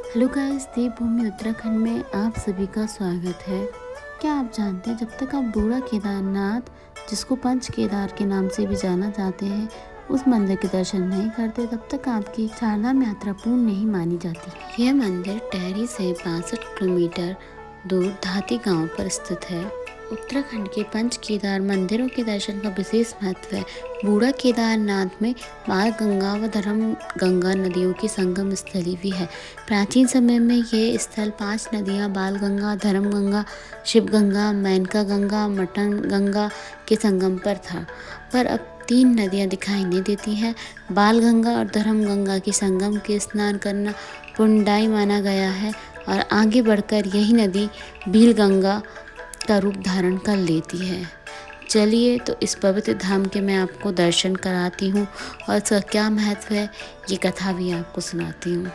Hello guys, देवभूमि उत्तराखंड में आप सभी का स्वागत है। क्या आप जानते हैं, जब तक आप बूढ़ा केदारनाथ, जिसको पंच केदार के नाम से भी जाना जाते हैं, उस मंदिर के दर्शन नहीं करते, तब तक आपकी चारधाम यात्रा पूर्ण नहीं मानी जाती। यह मंदिर टेहरी से 62 किलोमीटर दूर धाती गांव पर स्थित है। उत्तराखंड के पंच केदार मंदिरों के दर्शन का विशेष महत्व है। बूढ़ा केदारनाथ में बाल गंगा व धर्म गंगा नदियों की संगम स्थली भी है। प्राचीन समय में ये स्थल 5 नदियाँ बाल गंगा, धर्म गंगा, शिव गंगा, मेनका गंगा, मटन गंगा के संगम पर था, पर अब 3 नदियाँ दिखाई नहीं देती हैं। बाल गंगा और धर्म गंगा के संगम के स्नान करना पुण्यदायी माना गया है और आगे बढ़कर यही नदी भील गंगा का रूप धारण कर लेती है। चलिए तो इस पवित्र धाम के मैं आपको दर्शन कराती हूँ और इसका क्या महत्व है ये कथा भी आपको सुनाती हूँ।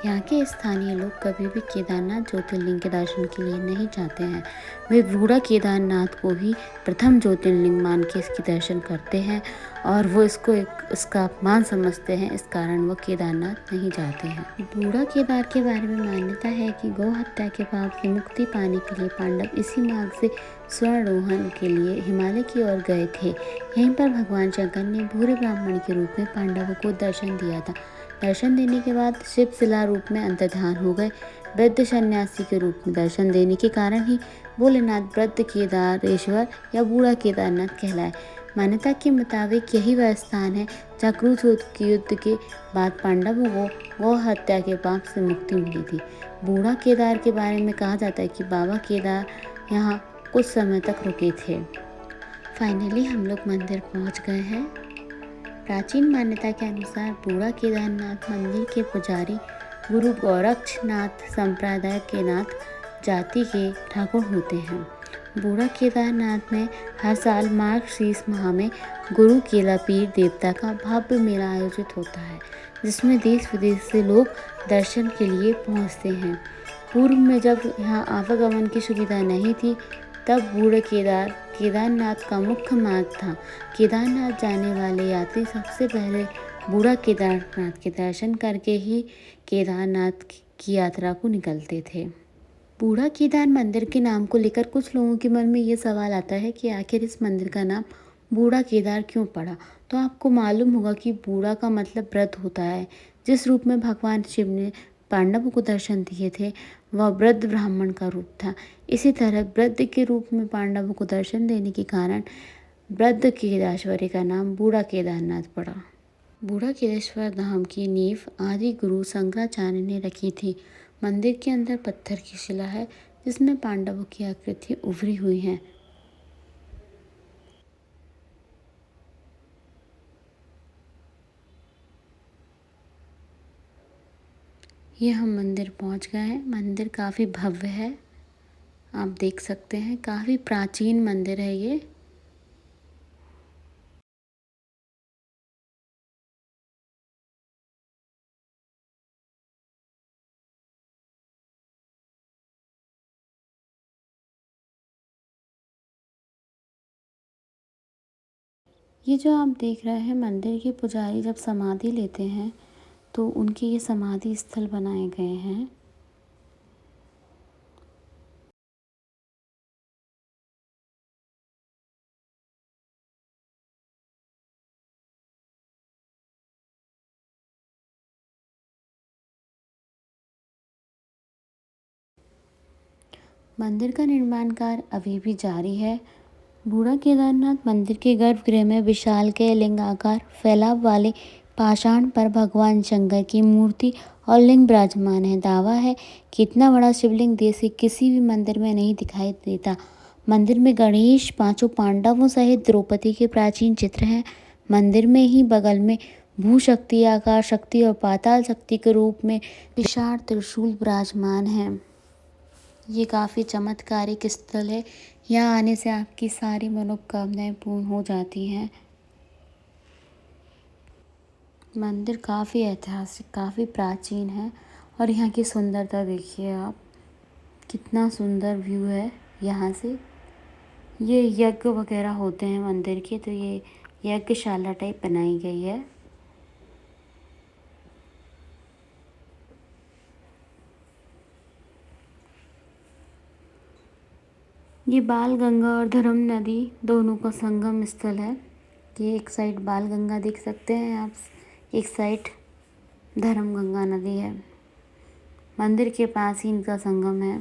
यहाँ के स्थानीय लोग कभी भी केदारनाथ ज्योतिर्लिंग के दर्शन के लिए नहीं जाते हैं। वे बूढ़ा केदारनाथ को ही प्रथम ज्योतिर्लिंग मान के इसके दर्शन करते हैं और वो इसका अपमान समझते हैं। इस कारण वो केदारनाथ नहीं जाते हैं। बूढ़ा केदार के बारे में मान्यता है कि गौ हत्या के पाप से मुक्ति पाने के लिए पांडव इसी मार्ग से स्वर्णरोहण के लिए हिमालय की ओर गए थे। यहीं पर भगवान शंकर ने भूरे ब्राह्मण के रूप में पांडवों को दर्शन दिया था। दर्शन देने के बाद शिव शिला रूप में अंतर्धान हो गए। वृद्ध सन्यासी के रूप में दर्शन देने के कारण ही भोलेनाथ वृद्ध केदारेश्वर या बूढ़ा केदारनाथ कहलाए। मान्यता के मुताबिक यही वह स्थान है जहाँ कुरुक्षेत्र के युद्ध के बाद पांडवों को गौ हत्या के पाप से मुक्ति मिली थी। बूढ़ा केदार के बारे में कहा जाता है कि बाबा केदार यहाँ कुछ समय तक रुके थे। फाइनली हम लोग मंदिर पहुँच गए हैं। प्राचीन मान्यता के अनुसार बूढ़ा केदारनाथ मंदिर के पुजारी गुरु गोरक्षनाथ संप्रदाय के नाथ जाति के ठाकुर होते हैं। बूढ़ा केदारनाथ में हर साल मार्गशीर्ष माह में गुरु केला पीर देवता का भव्य मेला आयोजित होता है, जिसमें देश विदेश से लोग दर्शन के लिए पहुंचते हैं। पूर्व में जब यहाँ आवागमन की सुविधा नहीं थी, तब बूढ़ा केदारनाथ का मुख्य मार्ग था। केदारनाथ जाने वाले यात्री सबसे पहले बूढ़ा केदारनाथ के दर्शन करके ही केदारनाथ की यात्रा को निकलते थे। बूढ़ा केदार मंदिर के नाम को लेकर कुछ लोगों के मन में ये सवाल आता है कि आखिर इस मंदिर का नाम बूढ़ा केदार क्यों पड़ा। तो आपको मालूम होगा कि बूढ़ा का मतलब वृद्ध होता है। जिस रूप में भगवान शिव ने पांडवों को दर्शन दिए थे वह वृद्ध ब्राह्मण का रूप था। इसी तरह वृद्ध के रूप में पांडवों को दर्शन देने के कारण वृद्ध केदारेश्वर का नाम बूढ़ा केदारनाथ पड़ा। बूढ़ा केदारेश्वर धाम की नींव आदि गुरु शंकराचार्य ने रखी थी। मंदिर के अंदर पत्थर की शिला है जिसमें पांडवों की आकृति उभरी हुई है। ये हम मंदिर पहुंच गए हैं। मंदिर काफ़ी भव्य है, आप देख सकते हैं। काफ़ी प्राचीन मंदिर है ये। ये जो आप देख रहे हैं, मंदिर के पुजारी जब समाधि लेते हैं तो उनके ये समाधि स्थल बनाए गए हैं। मंदिर का निर्माण कार्य अभी भी जारी है। बूढ़ा केदारनाथ मंदिर के गर्भगृह में विशालकाय लिंगाकार फैलाव वाले पाषाण पर भगवान शंकर की मूर्ति और लिंग विराजमान है। दावा है कि इतना बड़ा शिवलिंग देश के किसी भी मंदिर में नहीं दिखाई देता। मंदिर में गणेश, पांचों पांडवों सहित द्रौपदी के प्राचीन चित्र हैं। मंदिर में ही बगल में भूशक्ति, आकाश शक्ति और पाताल शक्ति के रूप में विशाल त्रिशूल विराजमान है। ये काफ़ी चमत्कारिक स्थल है। यहाँ आने से आपकी सारी मनोकामनाएं पूर्ण हो जाती हैं। मंदिर काफ़ी ऐतिहासिक, काफ़ी प्राचीन है और यहाँ की सुंदरता देखिए आप, कितना सुंदर व्यू है यहाँ से। ये यज्ञ वगैरह होते हैं मंदिर के, तो ये यज्ञशाला टाइप बनाई गई है। ये बाल गंगा और धर्म नदी दोनों का संगम स्थल है। ये एक साइड बाल गंगा देख सकते हैं आप, एक साइड धर्म गंगा नदी है। मंदिर के पास ही इनका संगम है।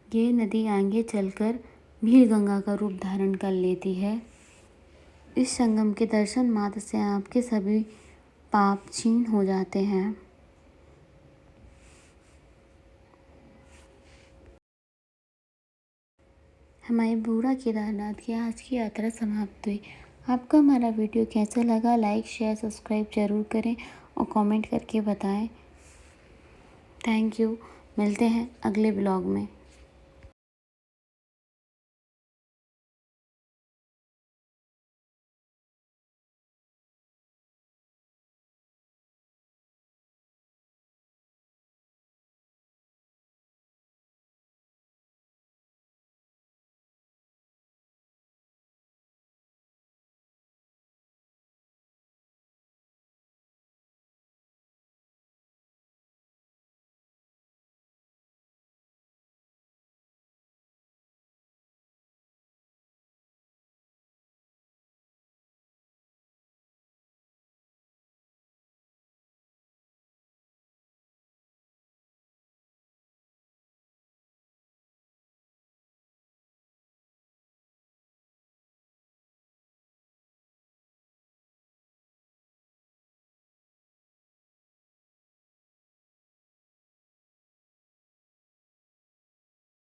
ये नदी आगे चलकर भील गंगा का रूप धारण कर लेती है। इस संगम के दर्शन मात्र से आपके सभी पाप क्षीण हो जाते हैं। हमारी बूढ़ा केदारनाथ की आज की यात्रा समाप्त हुई। आपको हमारा वीडियो कैसा लगा? लाइक शेयर सब्सक्राइब ज़रूर करें और कमेंट करके बताएं। Thank you. मिलते हैं अगले ब्लॉग में।